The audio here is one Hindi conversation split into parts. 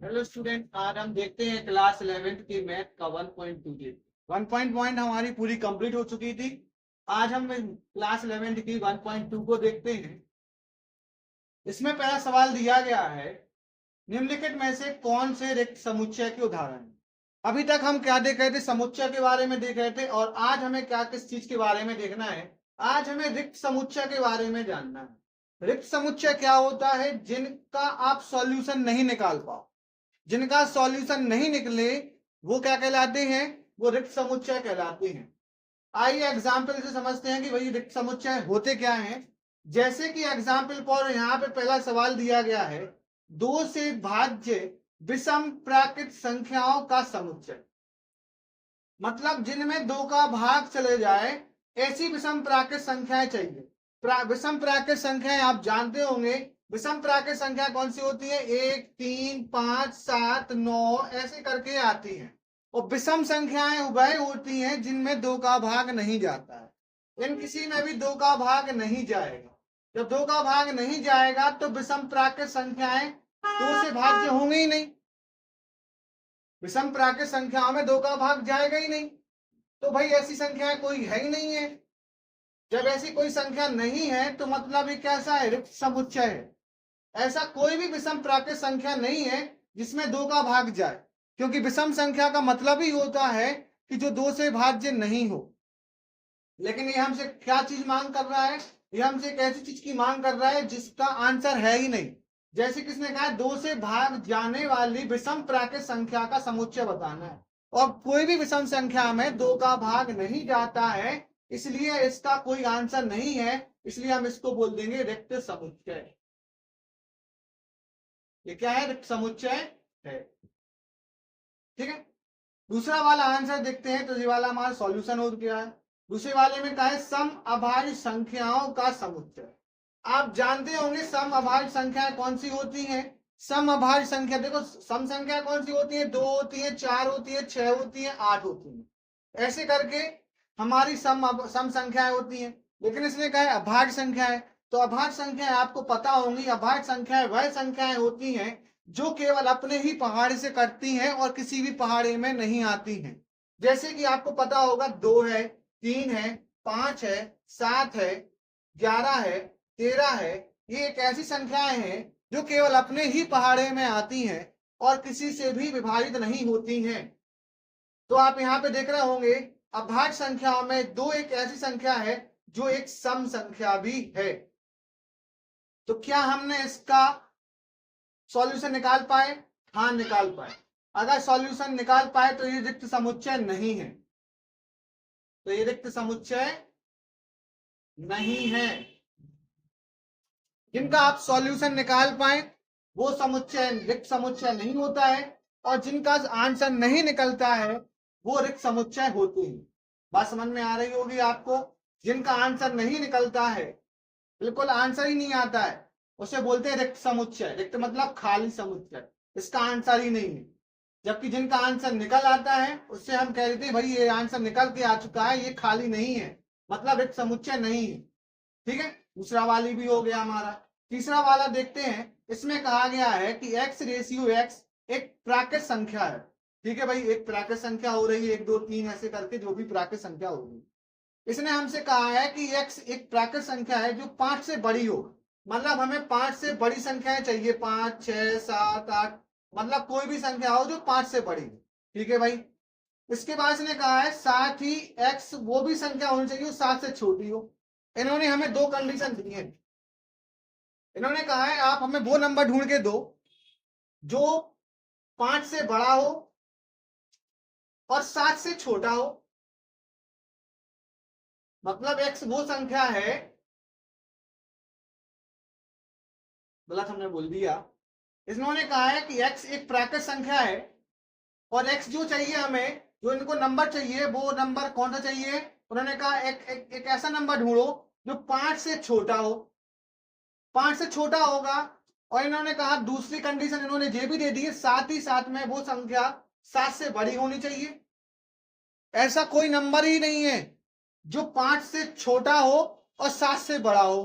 हेलो स्टूडेंट, आज हम देखते हैं क्लास 11th की मैथ का 1.2 जी। 1 पॉइंट हमारी पूरी कंप्लीट हो चुकी थी। आज हम क्लास 11th की 1.2 को देखते हैं। इसमें पहला सवाल दिया गया है, निम्नलिखित में से कौन से रिक्त समुच्चय के उदाहरण हैं। अभी तक हम क्या देख रहे थे, समुच्चय के बारे में देख रहे थे, और आज हमें क्या किस चीज के बारे में देखना है, आज हमें रिक्त समुच्चय के बारे में जानना है। रिक्त समुच्चय क्या होता है? जिनका आप सॉल्यूशन नहीं निकाल पाओ, जिनका सॉल्यूशन नहीं निकले, वो क्या कहलाते हैं? वो रिक्त समुच्चय कहलाते हैं। आइए एग्जाम्पल से समझते हैं कि भाई रिक्त समुच्चय होते क्या हैं। जैसे कि एग्जाम्पल पर यहाँ पे पहला सवाल दिया गया है, दो से भाज्य विषम प्राकृत संख्याओं का समुच्चय, मतलब जिनमें दो का भाग चले जाए ऐसी विषम प्राकृत संख्याएं चाहिए। विषम प्राकृत संख्याएं आप जानते होंगे, विषम प्राकृत संख्या कौन सी होती है? 1, 3, 5, 7, 9 ऐसे करके आती हैं। और विषम संख्याएं वह होती हैं जिनमें दो का भाग नहीं जाता है। इन किसी में भी दो का भाग नहीं जाएगा। जब दो का भाग नहीं जाएगा तो विषम प्राकृत संख्याएं दो से भाज्य होंगी ही नहीं। विषम प्राकृत संख्याओं में दो का भाग जाएगा ही नहीं, तो भाई ऐसी संख्याएं कोई है ही नहीं है। जब ऐसी कोई संख्या नहीं है तो मतलब ये कैसा है? रिक्त समुच्चय है। ऐसा कोई भी विषम प्राकृत संख्या नहीं है जिसमें दो का भाग जाए, क्योंकि विषम संख्या का मतलब ही होता है कि जो दो से भाज्य नहीं हो। लेकिन ये हमसे क्या चीज मांग कर रहा है? ये हमसे एक ऐसी चीज की मांग कर रहा है जिसका आंसर है ही नहीं। जैसे किसने कहा, दो से भाग जाने वाली विषम प्राकृत संख्या का समुच्चय बताना है, और कोई भी विषम संख्या में दो का भाग नहीं जाता है, इसलिए इसका कोई आंसर नहीं है। इसलिए हम इसको बोल देंगे रिक्त समुच्चय। ये क्या है? रिक्त समुच्चय है। ठीक है, दूसरा वाला आंसर देखते हैं। तो ये वाला हमारा सॉल्यूशन हो गया है। दूसरे वाले में क्या है? सम अभाज्य संख्याओं का समुच्चय। आप जानते होंगे सम अभाज्य संख्याएं कौन सी होती हैं। सम अभाज्य संख्या, देखो सम संख्या कौन सी होती है? 2 होती है, 4 होती है, 6 होती है, 8 होती है। ऐसे करके हमारी सम संख्याएं होती हैं। लेकिन इसने कहा है अभाज्य संख्या है, तो अभाज्य संख्याएं आपको पता होंगी। अभाज्य संख्याएं वह संख्याएं होती हैं जो केवल अपने ही पहाड़े से कटती हैं और किसी भी पहाड़े में नहीं आती हैं। जैसे कि आपको पता होगा 2 है, 3 है, 5 है, 7 है, 11 है, 13 है। ये एक ऐसी संख्याएं हैं जो केवल अपने ही पहाड़े में आती हैं और किसी से भी विभाजित नहीं होती हैं। तो आप यहाँ पे देख रहे होंगे अभाज्य संख्याओं में दो एक ऐसी संख्या है जो एक सम संख्या भी है। तो क्या हमने इसका सॉल्यूशन निकाल पाए? हाँ, निकाल पाए। अगर सॉल्यूशन निकाल पाए तो ये रिक्त समुच्चय नहीं है, तो ये रिक्त समुच्चय नहीं है। जिनका आप सॉल्यूशन निकाल पाए वो समुच्चय रिक्त समुच्चय नहीं होता है, और जिनका आंसर नहीं निकलता है वो रिक्त समुच्चय होते हैं। बात समझ में आ रही होगी आपको? जिनका आंसर नहीं निकलता है, बिल्कुल आंसर ही नहीं आता है, उसे बोलते हैं रिक्त समुच्चय। रिक्त मतलब खाली समुच्चय, इसका आंसर ही नहीं है। जबकि जिनका आंसर निकल आता है उससे हम कह देते हैं भाई ये आंसर निकल के आ चुका है, ये खाली नहीं है, मतलब रिक्त समुच्चय नहीं है। ठीक है, दूसरा वाली भी हो गया हमारा। तीसरा वाला देखते हैं। इसमें कहा गया है कि x रेशियो x एक प्राकृत संख्या है। ठीक है भाई, एक प्राकृत संख्या हो रही है, 1, 2, 3 ऐसे करके जो भी प्राकृत संख्या होगी। इसने हमसे कहा है कि x एक प्राकृत संख्या है जो 5 से बड़ी हो, मतलब हमें 5 से बड़ी संख्याएं चाहिए, 5, 6, 7, 8, मतलब कोई भी संख्या हो जो 5 से बड़ी हो। ठीक है भाई, इसके बाद इसने कहा है साथ ही x वो भी संख्या होनी चाहिए 7 से छोटी हो। इन्होंने हमें दो कंडीशन दी है। इन्होंने कहा है आप हमें वो नंबर ढूंढ के दो जो 5 से बड़ा हो और 7 से छोटा हो। मतलब x वो संख्या है, गलत हमने बोल दिया। इन्होंने कहा है कि x एक प्राकृत संख्या है, और x जो चाहिए हमें, जो इनको नंबर चाहिए, वो नंबर कौन सा चाहिए? उन्होंने कहा एक ऐसा नंबर ढूंढो जो 5 से छोटा हो। 5 से छोटा होगा, और इन्होंने कहा दूसरी कंडीशन इन्होंने ये भी दे दी है, साथ ही साथ में वो संख्या 7 से बड़ी होनी चाहिए। ऐसा कोई नंबर ही नहीं है जो 5 से छोटा हो और 7 से बड़ा हो।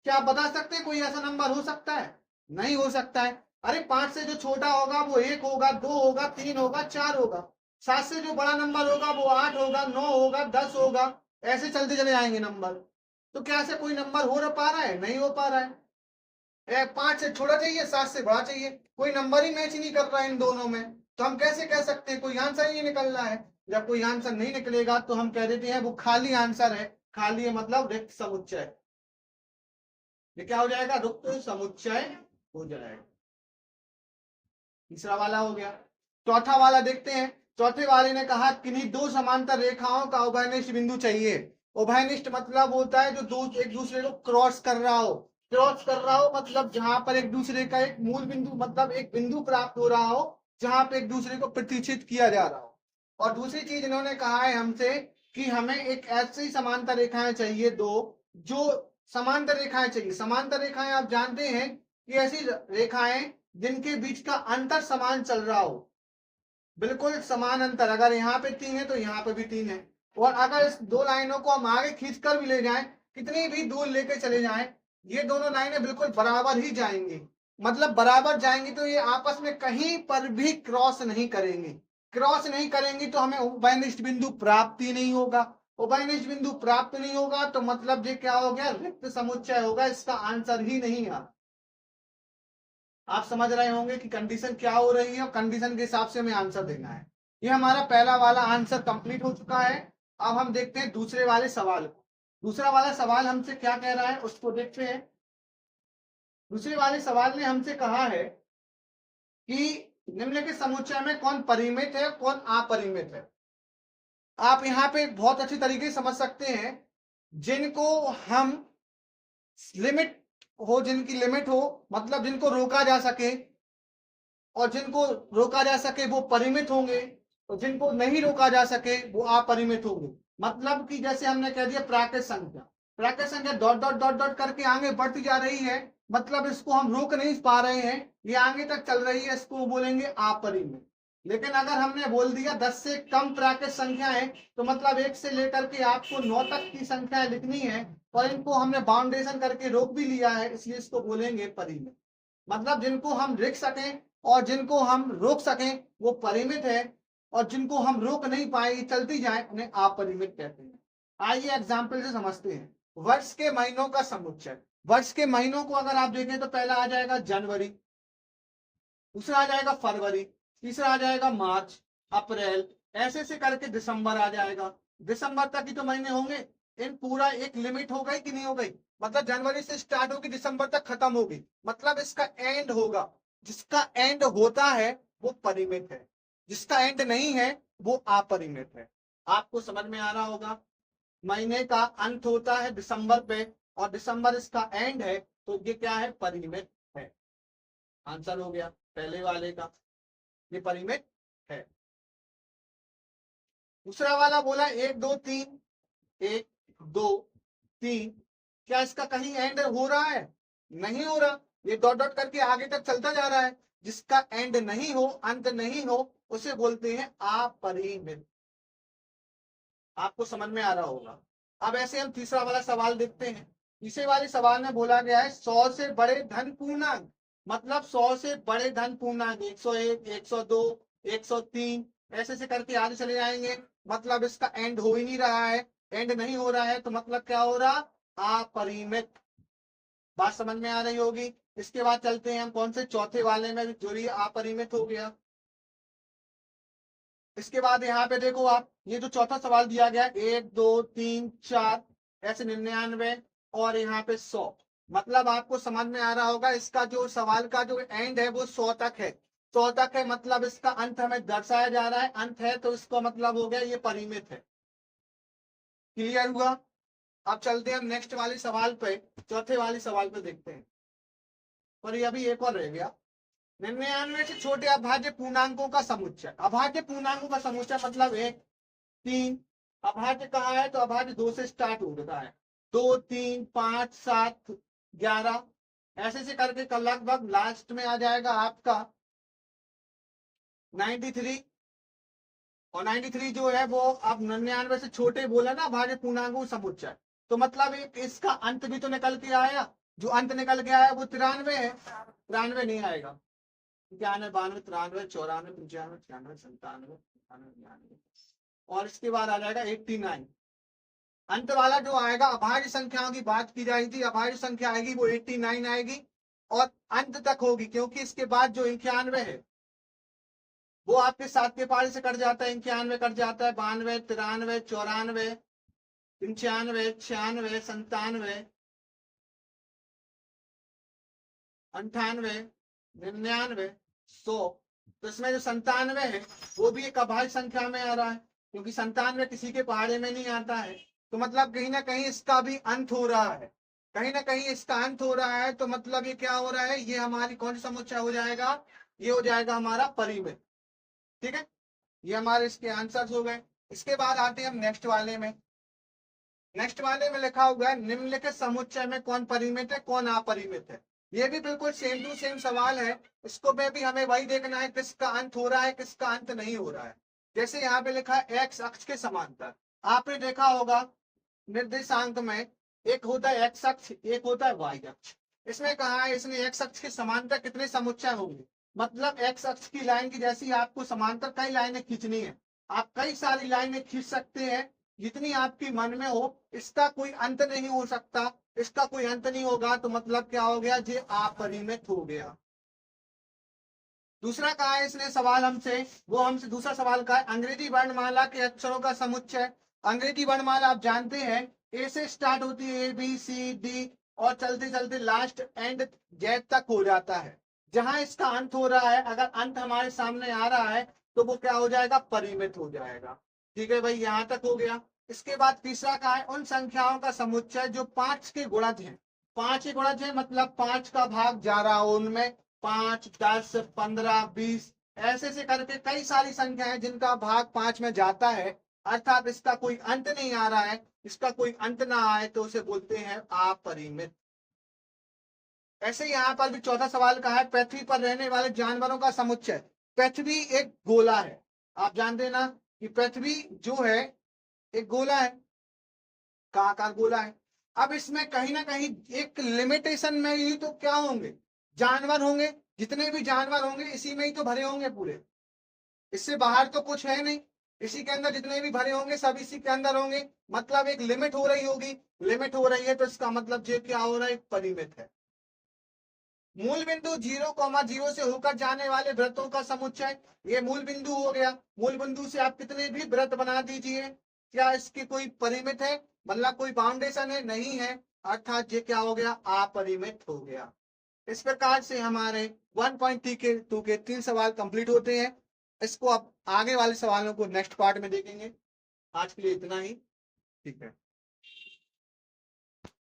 क्या आप बता सकते हैं कोई ऐसा नंबर हो सकता है? नहीं हो सकता है। अरे 5 से जो छोटा होगा वो 1 होगा, 2 होगा, 3 होगा, 4 होगा। 7 से जो बड़ा नंबर होगा वो 8 होगा, 9 होगा, 10 होगा। ऐसे चलते चले जाएंगे नंबर। तो क्या ऐसे कोई नंबर हो पा रहा है? नहीं हो पा रहा है। 5 से छोटा चाहिए, 7 से बड़ा चाहिए, कोई नंबर ही मैच नहीं कर रहा है इन दोनों में। तो हम कैसे कह सकते हैं कोई आंसर ही नहीं निकल रहा है? जब कोई आंसर नहीं निकलेगा तो हम कह देते हैं वो खाली आंसर है। खाली है मतलब रिक्त समुच्चय। ये क्या हो जाएगा? रिक्त समुच्चय हो जाएगा। तीसरा वाला हो गया। चौथा वाला देखते हैं। चौथे वाले ने कहा किन्हीं दो समांतर रेखाओं का उभयनिष्ठ बिंदु चाहिए। उभयनिष्ठ मतलब होता है जो एक दूसरे को क्रॉस कर रहा हो। क्रॉस कर रहा हो मतलब जहां पर एक दूसरे का एक मूल बिंदु मतलब एक बिंदु प्राप्त हो रहा हो, जहां पे एक दूसरे को प्रतिच्छेद किया जा रहा हो। और दूसरी चीज इन्होंने कहा है हमसे कि हमें एक ऐसी समांतर रेखाएं चाहिए दो, जो समांतर रेखाएं चाहिए। समांतर रेखाएं आप जानते हैं कि ऐसी रेखाएं जिनके बीच का अंतर समान चल रहा हो, बिल्कुल समान अंतर। अगर यहाँ पे 3 है तो यहाँ पे भी 3 है। और अगर इस दो लाइनों को हम आगे खींच कर भी ले जाएं, कितनी भी दूर लेके चले जाएं, ये दोनों लाइनें बिल्कुल बराबर ही जाएंगी। मतलब बराबर जाएंगी तो ये आपस में कहीं पर भी क्रॉस नहीं करेंगी। क्रॉस नहीं करेंगी तो हमें उभयनिष्ठ बिंदु प्राप्त ही नहीं होगा। उभयनिष्ठ बिंदु प्राप्त नहीं होगा तो मतलब ये क्या हो गया? रिक्त समुच्चय होगा। इसका आंसर ही नहीं है। आप समझ रहे होंगे कि कंडीशन क्या हो रही है और कंडीशन के हिसाब से हमें आंसर देना है। ये हमारा पहला वाला आंसर कंप्लीट हो चुका है। अब हम देखते हैं दूसरे वाले सवाल को। दूसरा वाला सवाल हमसे क्या कह रहा है उसको देखते हैं। दूसरे वाले सवाल ने हमसे कहा है कि निम्नलिखित समुच्चय में कौन परिमित है कौन अपरिमित है। आप यहाँ पे बहुत अच्छी तरीके से समझ सकते हैं। जिनको हम लिमिट जिनकी लिमिट हो मतलब जिनको रोका जा सके, और जिनको रोका जा सके वो परिमित होंगे, और जिनको नहीं रोका जा सके वो अपरिमित होंगे। मतलब कि जैसे हमने कह दिया प्राकृत संख्या। प्राकृत संख्या डॉट डॉट डॉट डॉट करके आगे बढ़ती जा रही है, मतलब इसको हम रोक नहीं पा रहे हैं, ये आगे तक चल रही है, इसको बोलेंगे अपरिमित। लेकिन अगर हमने बोल दिया 10 से कम प्राकृत संख्या है तो मतलब 1 से लेकर के आपको 9 तक की संख्या लिखनी है, और इनको हमने बाउंडेशन करके रोक भी लिया है, इसलिए इसको बोलेंगे परिमित। मतलब जिनको हम लिख सकें और जिनको हम रोक सकें वो परिमित है, और जिनको हम रोक नहीं पाए चलती जाए उन्हें अपरिमित कहते हैं। आइए एग्जाम्पल से समझते हैं। वर्ष के महीनों का समुच्चय। वर्ष के महीनों को अगर आप देखें तो पहला आ जाएगा जनवरी, दूसरा आ जाएगा फरवरी, तीसरा आ जाएगा मार्च, अप्रैल, ऐसे से करके दिसंबर आ जाएगा। दिसंबर तक ही तो महीने होंगे। इन पूरा एक लिमिट हो गई कि नहीं हो गई? मतलब जनवरी से स्टार्ट होगी दिसंबर तक खत्म होगी, मतलब इसका एंड होगा। जिसका एंड होता है वो परिमित है, जिसका एंड नहीं है वो अपरिमित है। आपको समझ में आ रहा होगा। महीने का अंत होता है दिसंबर पे और दिसंबर इसका एंड है, तो ये क्या है? परिमित है। आंसर हो गया पहले वाले का, ये परिमित है। दूसरा वाला बोला 1 2 3, 1 2 3, क्या इसका कहीं एंड हो रहा है? नहीं हो रहा। ये डॉट डॉट करके आगे तक चलता जा रहा है। जिसका एंड नहीं हो, अंत नहीं हो, उसे बोलते हैं अपरिमित। आपको समझ में आ रहा होगा। अब ऐसे हम तीसरा वाला सवाल देखते हैं। तीसरे वाले सवाल में बोला गया है 100 से बड़े धन पूर्णांक। मतलब 100 से बड़े धन पूर्णांक 101, 102, 103, ऐसे से करके आगे चले जाएंगे। मतलब इसका एंड हो ही नहीं रहा है, एंड नहीं हो रहा है, तो मतलब क्या हो रहा? अपरिमित। बात समझ में आ रही होगी। इसके बाद चलते हैं हम कौन से? चौथे वाले में, जो ये अपरिमित हो गया। इसके बाद यहाँ पे देखो आप, ये जो चौथा सवाल दिया गया 1 2 3 4, ऐसे 99 और यहाँ पे 100। मतलब आपको समझ में आ रहा होगा इसका जो सवाल का जो एंड है वो 100 तक है। 100 तक है मतलब इसका अंत हमें दर्शाया जा रहा है, अंत है, तो इसका मतलब हो गया ये परिमित है। क्लियर हुआ? अब चलते हैं हम नेक्स्ट वाले सवाल पे, चौथे वाले सवाल पे देखते हैं। और ये अभी एक और रह गया। 99 से छोटे अभाज्य पूर्णांकों का समुच्चय। अभाज्य पूर्णांकों का समुच्चय मतलब 1 3। अभाज्य कहाँ है? तो अभाज्य 2 से स्टार्ट होता है। 2 3 5 7 11, ऐसे से करके कल लगभग लास्ट में आ जाएगा आपका 93। और 93 जो है वो अब 99 से छोटे बोला ना अभाज्य पूर्णांकों समुच्चय, तो मतलब एक इसका अंत भी तो निकल के आया। जो अंत निकल के आया वो 93 है। 93 नहीं आएगा। 91, 92, 93, 94, 95, 96, 97, 98, 99 और इसके बाद आ जाएगा 89। अंत वाला जो आएगा, अभाज्य संख्याओं की बात की जाएगी, अभाज्य संख्या आएगी वो 89 आएगी और अंत तक होगी, क्योंकि इसके बाद जो 91 है वो आपके 7 के पारे से कट जाता है, 91 कट जाता है, 92, 93, 94, 95, 96, 97, 98, 99, 100। तो इसमें जो 97 है वो भी एक अभाज्य संख्या में आ रहा है, क्योंकि 97 किसी के पहाड़े में नहीं आता है। तो मतलब कहीं ना कहीं इसका भी अंत हो रहा है, कहीं ना कहीं इसका अंत हो रहा है। तो मतलब ये क्या हो रहा है, ये हमारी कौन सा समुच्चय हो जाएगा, ये हो जाएगा हमारा परिमित। ठीक है, ये हमारे इसके आंसर्स हो गए। इसके बाद आते हैं हम नेक्स्ट वाले में। नेक्स्ट वाले में लिखा हुआ है निम्नलिखित समुच्चय में कौन परिमित है कौन अपरिमित है। ये भी बिल्कुल सेम टू सेम सवाल है, इसको में भी हमें वही देखना है किसका अंत हो रहा है किसका अंत नहीं हो रहा है। जैसे यहाँ पे लिखा है एक्स अक्ष के समांतर, आपने देखा होगा निर्देशांक में एक होता है एक्स अक्ष एक होता है वाई अक्ष। इसमें कहा है इसने एक्स अक्ष के समांतर कितने समुच्चय होंगे, मतलब एक्स अक्ष की लाइन की जैसी आपको समांतर कई लाइनें खींचनी है, आप कई सारी लाइनें खींच सकते हैं जितनी आपकी मन में हो, इसका कोई अंत नहीं हो सकता, इसका कोई अंत नहीं होगा। तो मतलब क्या हो गया, ये अपरिमित हो गया। दूसरा कहा है इसने सवाल हमसे, वो हमसे दूसरा सवाल का है अंग्रेजी वर्णमाला के अक्षरों का समुच्चय। अंग्रेजी वर्णमाला आप जानते हैं ए से स्टार्ट होती है, ए बी सी डी और चलते चलते लास्ट एंड जेड तक हो जाता है। जहां इसका अंत हो रहा है, अगर अंत हमारे सामने आ रहा है तो वो क्या हो जाएगा, परिमित हो जाएगा। ठीक है भाई, यहां तक हो गया। इसके बाद तीसरा कहा है उन संख्याओं का समुच्चय जो 5 के गुणज हैं। 5 के गुणज है मतलब 5 का भाग जा रहा हो उनमें, 5, 10, 15, 20 ऐसे से करके कई सारी संख्या है जिनका भाग 5 में जाता है, अर्थात इसका कोई अंत नहीं आ रहा है, इसका कोई अंत ना आए तो उसे बोलते हैं अपरिमित। ऐसे यहाँ पर भी चौथा सवाल का है पृथ्वी पर रहने वाले जानवरों का समुच्चय। पृथ्वी एक गोला है, आप जानते हैं ना कि पृथ्वी जो है एक गोला है, का आकार गोला है। अब इसमें कहीं ना कहीं एक लिमिटेशन में ही तो क्या होंगे, जानवर होंगे, जितने भी जानवर होंगे इसी में ही तो भरे होंगे पूरे, इससे बाहर तो कुछ है नहीं, इसी के अंदर जितने भी भरे होंगे सब इसी के अंदर होंगे, मतलब एक लिमिट हो रही होगी। लिमिट हो रही है तो इसका मतलब ये क्या हो रहा है, एक परिमित है। मूल बिंदु 0,0 से होकर जाने वाले वृत्तों का समुच्चय, ये मूल बिंदु हो गया। मूल बिंदु से आप कितने भी वृत्त बना दीजिए, क्या इसकी कोई परिमित है, मतलब कोई बाउंडेशन है, नहीं है, अर्थात ये क्या हो गया, अपरिमित हो गया। इस प्रकार से हमारे 1.2 के 3 सवाल कंप्लीट होते हैं। इसको अब आगे वाले सवालों को नेक्स्ट पार्ट में देखेंगे। आज के लिए इतना ही, ठीक है।